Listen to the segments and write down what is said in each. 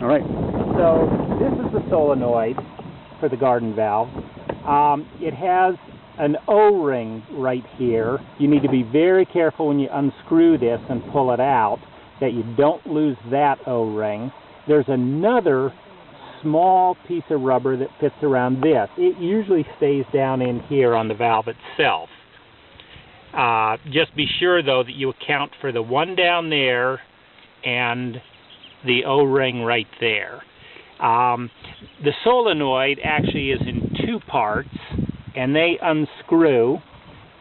All right. So this is the solenoid for the garden valve. It has an O-ring right here. You need to be very careful when you unscrew this and pull it out that you don't lose that O-ring. There's another small piece of rubber that fits around this. It usually stays down in here on the valve itself. Just be sure though that you account for the one down there and the O-ring right there. The solenoid actually is in two parts, and they unscrew.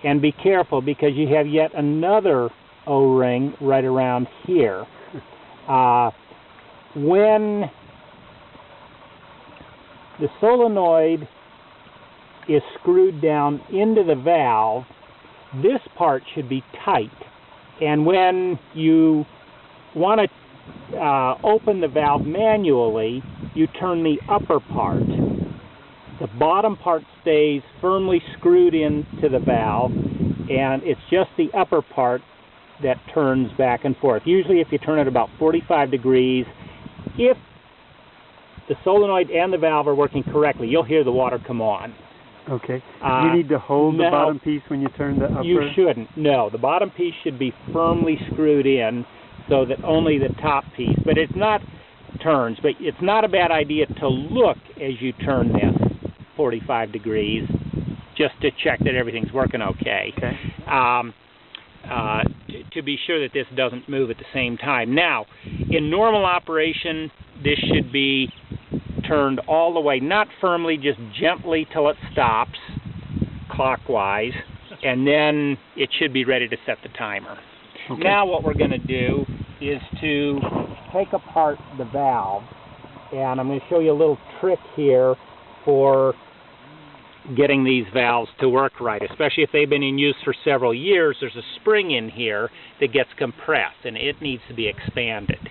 And be careful because you have yet another O-ring right around here. When the solenoid is screwed down into the valve, this part should be tight. And when you want to open the valve manually, you turn the upper part. The bottom part stays firmly screwed into the valve, and it's just the upper part that turns back and forth. Usually if you turn it about 45 degrees, if the solenoid and the valve are working correctly, you'll hear the water come on. Okay. You need to hold the bottom piece when you turn the upper? You shouldn't. No, the bottom piece should be firmly screwed in so that only the top piece, but it's not turns, but it's not a bad idea to look as you turn this 45 degrees just to check that everything's working okay. To be sure that this doesn't move at the same time. Now, in normal operation, this should be turned all the way, not firmly, just gently till it stops clockwise, and then it should be ready to set the timer. Okay. Now what we're going to do is to take apart the valve, and I'm going to show you a little trick here for getting these valves to work right, especially if they've been in use for several years. There's a spring in here that gets compressed, and it needs to be expanded.